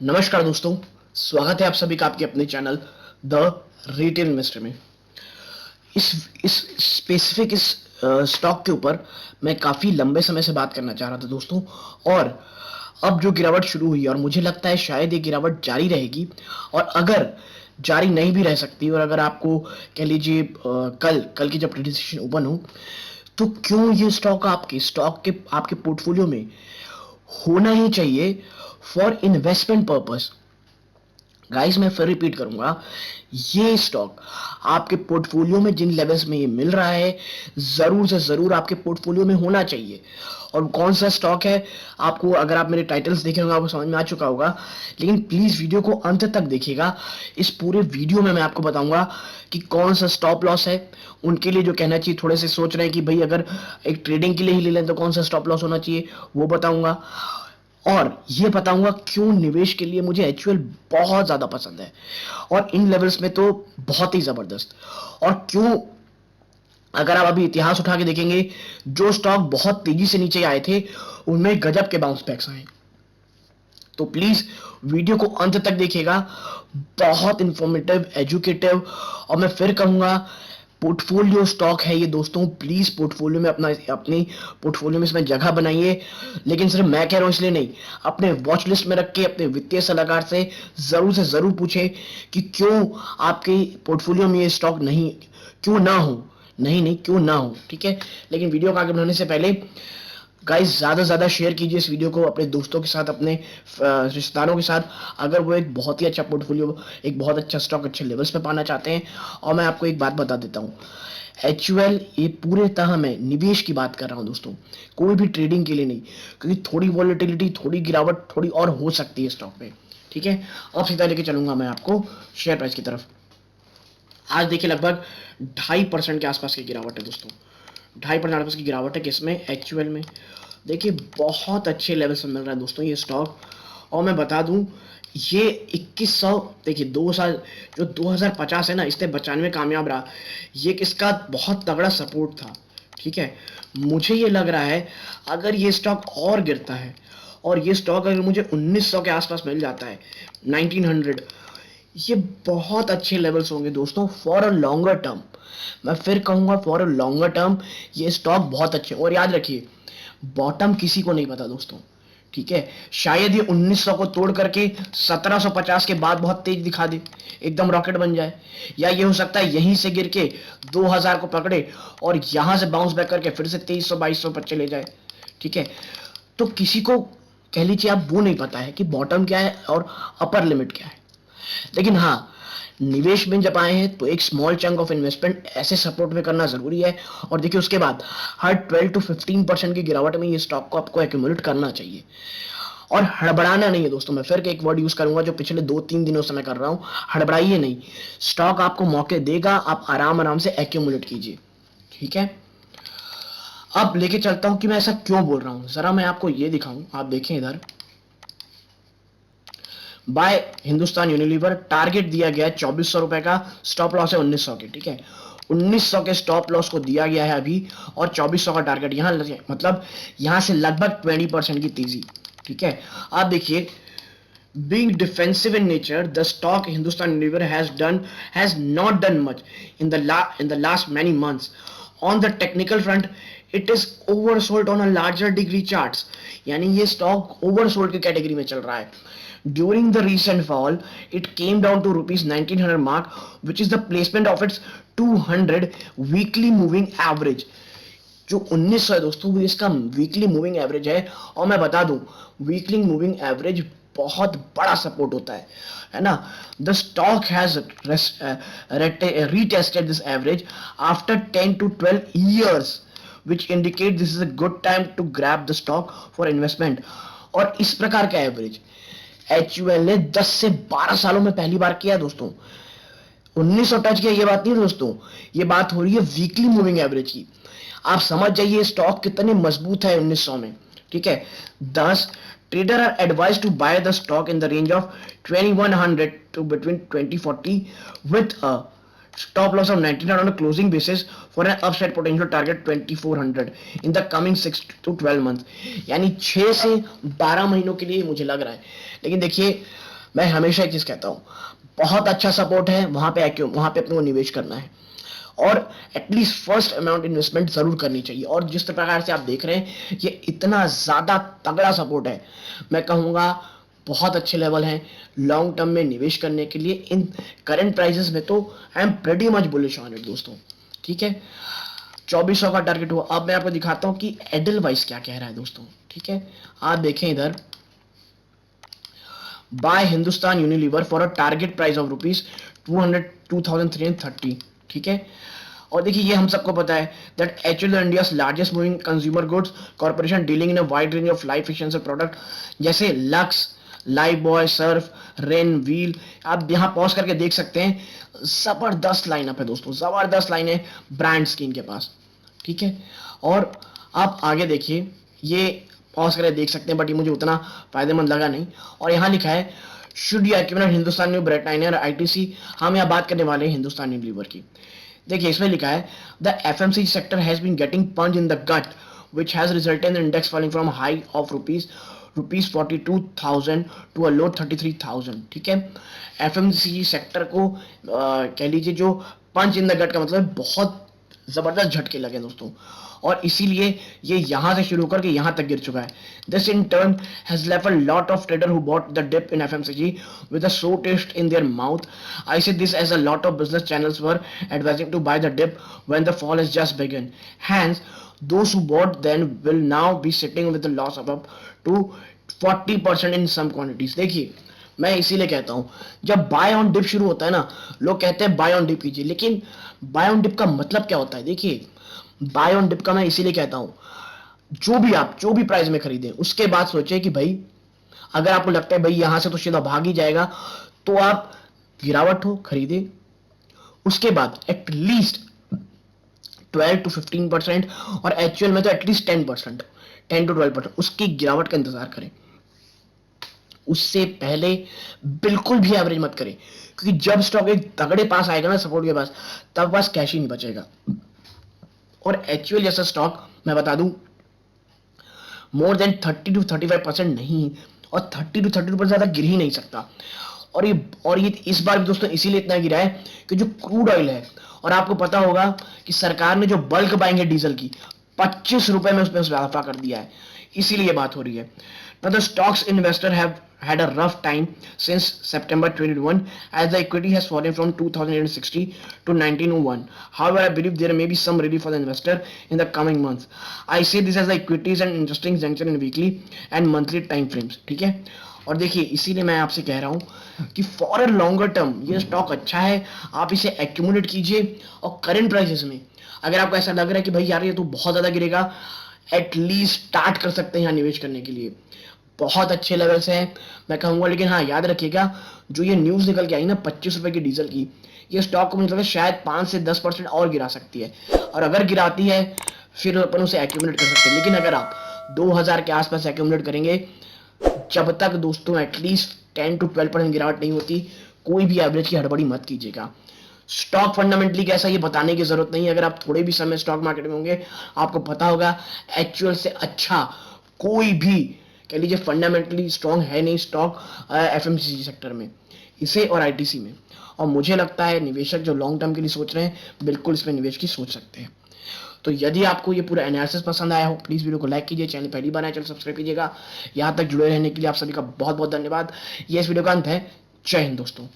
नमस्कार दोस्तों, स्वागत है आप सभी का आपके अपने चैनल द रिटेल इन्वेस्टर में। इस स्पेसिफिक इस स्टॉक के ऊपर मैं काफ़ी लंबे समय से बात करना चाह रहा था दोस्तों। और अब जो गिरावट शुरू हुई है और मुझे लगता है शायद ये गिरावट जारी रहेगी, और अगर जारी नहीं भी रह सकती और अगर आपको कह लीजिए कल की जब ट्रेडिंग सेशन ओपन हो, तो क्यों ये स्टॉक के आपके पोर्टफोलियो में होना ही चाहिए फॉर इन्वेस्टमेंट पर्पस। गाइस मैं फिर रिपीट करूंगा, ये स्टॉक आपके पोर्टफोलियो में जिन लेवल्स में ये मिल रहा है, जरूर से जरूर आपके पोर्टफोलियो में होना चाहिए। और कौन सा स्टॉक है, आपको अगर आप मेरे टाइटल्स देखे होंगे आपको समझ में आ चुका होगा, लेकिन प्लीज वीडियो को अंत तक देखिएगा। इस पूरे वीडियो में मैं आपको बताऊंगा कि कौन सा स्टॉप लॉस है उनके लिए जो कहना चाहिए, थोड़े से सोच रहे हैं कि भाई अगर एक ट्रेडिंग के लिए ही ले लें तो कौन सा स्टॉप लॉस होना चाहिए, वो बताऊंगा। और ये बताऊंगा क्यों निवेश के लिए मुझे एचयूएल बहुत ज्यादा पसंद है, और इन लेवल्स में तो बहुत ही जबरदस्त। और क्यों, अगर आप अभी इतिहास उठा के देखेंगे, जो स्टॉक बहुत तेजी से नीचे आए थे उनमें गजब के बाउंस बैक्स आए। तो प्लीज वीडियो को अंत तक देखिएगा, बहुत इंफॉर्मेटिव, एजुकेटिव। और मैं फिर कहूंगा, पोर्टफोलियो स्टॉक है ये दोस्तों, प्लीज पोर्टफोलियो में अपनी पोर्टफोलियो में इसमें जगह बनाइए। लेकिन सिर्फ मैं कह रहा हूं इसलिए नहीं, अपने वॉच लिस्ट में रख के अपने वित्तीय सलाहकार से जरूर पूछें कि क्यों आपके पोर्टफोलियो में ये स्टॉक नहीं, क्यों ना हो, नहीं क्यों ना हो, ठीक है। लेकिन वीडियो को आगे बढ़ाने से पहले गाइस ज्यादा से ज्यादा शेयर कीजिए इस वीडियो को अपने दोस्तों के साथ, अपने रिश्तेदारों के साथ, अगर वो एक बहुत ही अच्छा पोर्टफोलियो, एक बहुत अच्छा स्टॉक अच्छे लेवल्स पे पाना चाहते हैं। और मैं आपको एक बात बता देता हूँ, एचयूएल ये पूरे तरह मैं निवेश की बात कर रहा हूँ दोस्तों, कोई भी ट्रेडिंग के लिए नहीं, क्योंकि थोड़ी वॉलेटिलिटी, थोड़ी गिरावट थोड़ी और हो सकती है स्टॉक में, ठीक है। अब सीधा लेके चलूंगा मैं आपको शेयर प्राइस की तरफ। आज देखिए लगभग 2.5% के आसपास की गिरावट है दोस्तों, 2.5% आसपास की गिरावट है। किसमें? एक्चुअल में। देखिए बहुत अच्छे लेवल से मिल रहा है दोस्तों ये स्टॉक। और मैं बता दूं, ये 2100, देखिए 2 साल जो 2050 है ना, इससे 95 कामयाब रहा, ये किसका बहुत तगड़ा सपोर्ट था, ठीक है। मुझे ये लग रहा है अगर ये स्टॉक और गिरता है, और ये स्टॉक अगर मुझे 1900 के आसपास मिल जाता है, 1900, ये बहुत अच्छे लेवल्स होंगे दोस्तों फॉर अ लॉन्गर टर्म। मैं फिर कहूंगा फॉर अ लॉन्गर टर्म ये स्टॉक बहुत अच्छे। और याद रखिए, बॉटम किसी को नहीं पता दोस्तों, ठीक है। शायद ये 1900 को तोड़ करके 1750 के बाद बहुत तेज दिखा दे, एकदम रॉकेट बन जाए, या ये हो सकता है यहीं से गिर के 2000 को पकड़े और यहां से बाउंस बैक करके फिर से 2300 2200 पर चले जाए, ठीक है। तो किसी को कह लीजिए आप वो नहीं पता है कि बॉटम क्या है और अपर लिमिट क्या है। लेकिन हाँ, निवेश में जब आए हैं तो एक स्मॉल चंक ऑफ इन्वेस्टमेंट ऐसे सपोर्ट में करना जरूरी है। और देखिए उसके बाद हर 12 to 15% की गिरावट में ये स्टॉक को आपको एक्यूमुलेट करना चाहिए, और हड़बड़ाना नहीं है दोस्तों। मैं फिर एक वर्ड यूज करूंगा जो पिछले 2-3 दिनों से मैं कर रहा हूं, हड़बड़ाइए नहीं। स्टॉक आपको मौके देगा, आप आराम आराम से एक्यूमुलेट कीजिए, ठीक है। अब लेके चलता हूं कि मैं ऐसा क्यों बोल रहा हूं, जरा मैं आपको ये दिखाऊं। आप देखें इधर, बाय हिंदुस्तान यूनिलीवर, टारगेट दिया गया है 2400 रुपए का, स्टॉप लॉस है 1900 के, ठीक है। 1900 के स्टॉप लॉस को दिया गया है अभी, और 2400 का टारगेट यहां, मतलब यहां से लगभग 20% की तेजी, ठीक है। आप देखिए, being defensive in nature, the stock Hindustan Unilever has not done much in the last many months. On the technical front, it is oversold on a larger degree charts, यानी ये स्टॉक ओवरसोल्ड की category में चल रहा है। During the recent fall, it came down to rupees 1900 mark, which is the placement of its 200 weekly moving average. जो 1900 है दोस्तों, वो इसका वीकली मूविंग एवरेज है। और मैं बता दूं, वीकली मूविंग एवरेज बहुत बड़ा सपोर्ट होता है ना। The stock has retested this average after 10 to 12 years, which indicate this is a good time to grab the stock for investment. और इस प्रकार का एवरेज एचयूएल ने 10 से 12 सालों में पहली बार किया दोस्तों। 1900 टच किया ये बात नहीं दोस्तों, ये बात हो रही है वीकली मूविंग एवरेज की। आप समझ जाइए स्टॉक कितने मजबूत है 1900 में, ठीक है। 10 trader are advise to buy the stock in the range of 2100 to between 2040 with a stop loss of 1900 on a closing basis for an upside potential target 2400 in the coming 6 to 12 months। यानी 6 से 12 महीनों के लिए मुझे लग रहा है। लेकिन देखिए मैं हमेशा एक चीज कहता हूँ, बहुत अच्छा सपोर्ट है, वहां पे अपने को निवेश करना है और एटलीस्ट फर्स्ट अमाउंट इन्वेस्टमेंट जरूर करनी चाहिए। और जिस प्रकार से आप देख रहे हैं ये इतना ज्यादा तगड़ा सपोर्ट है, मैं कहूंगा बहुत अच्छे लेवल हैं लॉन्ग टर्म में निवेश करने के लिए इन करंट प्राइसेस में। तो I am pretty much bullish on it दोस्तों। ठीक है, 2400 का टारगेट हुआ। अब मैं आपको दिखाता हूं कि एडलवाइस क्या कह रहा है दोस्तों। ठीक है, आप देखें इधर, buy Hindustan Unilever for a target price of rupees 2330। ठीक है, और देखिए ये हम सबको पता है that HUL India largest moving consumer goods corporation dealing in a wide range of life essential product जैसे Lux, Lifebuoy, Surf, Rin, Wheel. आप यहाँ पॉज करके देख सकते हैं, जबरदस्त लाइनअप है दोस्तों, जबरदस्त लाइन है ब्रांड्स की इनके पास। ठीक है, और आप आगे देखिए, ये पॉज करके देख सकते हैं बट ये मुझे उतना फायदेमंद लगा नहीं। और यहाँ लिखा है शुड यू एक्यूमुलेट हिंदुस्तान न्यू ब्रेटाइनर आईटीसी। हम यहाँ बात करने वाले हैं हिंदुस्तान यूनिलीवर की। देखिए इसमें लिखा है the FMCG sector has been getting punch in the gut which has resulted in the index falling from a high of rupees 42,000 to a low 33,000। ठीक है, एफएमसीजी सेक्टर को कह लीजिए जो पंच इन द गट का मतलब बहुत जबरदस्त झटके लगे दोस्तों, और इसीलिए ये यहां से शुरू करके यहां तक गिर चुका है। This in turn has left a lot of trader who bought the dip in FMCG with a sour taste in their mouth. I see this as a lot of business channels were advising to buy the dip when the fall has just begun. Hence those who bought then will now be sitting with a loss of up to 40% in some quantities। देखिए मैं इसीलिए कहता हूं, जब bye on dip शुरू होता है ना, लोग कहते हैं बाय ऑन डिप कीजिए, लेकिन बाय ऑन डिप का मतलब क्या होता है? देखिए बाय ऑन डिप का मैं इसीलिए कहता हूं, जो भी प्राइस में खरीदें उसके बाद सोचे कि भाई अगर आपको लगता है भाई यहां से तो सीधा भाग ही जाएगा, तो आप गिरावट हो खरीदे, उसके बाद एटलीस्ट 12 to 15% और एक्चुअल में तो एटलीस्ट 10%, 10 to 12% उसकी गिरावट का इंतजार करें। उससे पहले बिल्कुल भी एवरेज मत करें, क्योंकि जब स्टॉक एक तगड़े पास आएगा ना सपोर्ट के पास, तब पास कैश ही नहीं बचेगा। और एक्चुअल जैसा स्टॉक मैं बता दूं, मोर देन 30 to 35% नहीं, और 30 to 32% ज्यादा गिर ही नहीं सकता। और ये इस बार भी दोस्तों इसीलिए इतना गिरा है कि जो क्रूड ऑयल है, और आपको पता होगा कि सरकार ने जो बल्क बाइंग है डीजल की 25 रुपए में उसमें इजाफा कर दिया है, इसीलिए ये बात हो रही है। Now the stocks investor have had a rough time since September 2021 as the equity has fallen from 2860 to 1901. However, I believe there may be some relief for the investor in the coming months. I say this as the equity is an interesting juncture in weekly and monthly time frames। ठीक है, और देखिए इसीलिए मैं आपसे कह रहा हूं कि फॉर अ लॉन्गर टर्म ये स्टॉक अच्छा है, आप इसे एक्यूमुलेट कीजिए। और करंट प्राइसेस में अगर आपको ऐसा लग रहा है कि भाई यार ये तो बहुत ज्यादा गिरेगा, एटलीस्ट स्टार्ट कर सकते हैं यहाँ निवेश करने के लिए, बहुत अच्छे लेवल्स हैं मैं कहूंगा। लेकिन हाँ याद रखिएगा, जो ये न्यूज निकल के आई ना 25 रुपए की डीजल की, ये स्टॉक को मुझे लगता है शायद 5 से 10% और गिरा सकती है, और अगर गिराती है फिर अपन उसे एक्यूमुलेट कर सकते हैं। लेकिन अगर आप 2000 के आसपास एक्यूमुलेट करेंगे, जब तक दोस्तों एटलीस्ट 10 to 12% गिरावट नहीं होती, कोई भी एवरेज की हड़बड़ी मत कीजिएगा। स्टॉक फंडामेंटली कैसा ये बताने की जरूरत नहीं है, अगर आप थोड़े भी समय स्टॉक मार्केट में होंगे आपको पता होगा एक्चुअल से अच्छा कोई भी कह लीजिए फंडामेंटली स्ट्रांग है नहीं स्टॉक एफएमसीजी सेक्टर में, इसे और आईटीसी में। और मुझे लगता है निवेशक जो लॉन्ग टर्म के लिए सोच रहे हैं बिल्कुल इसमें निवेश की सोच सकते हैं। तो यदि आपको ये पूरा एनालिसिस पसंद आया हो, प्लीज वीडियो को लाइक कीजिए, चैनल पहली बार आए चैनल सब्सक्राइब कीजिएगा। यहाँ तक जुड़े रहने के लिए आप सभी का बहुत बहुत धन्यवाद। ये इस वीडियो का अंत है। जय हिंद दोस्तों।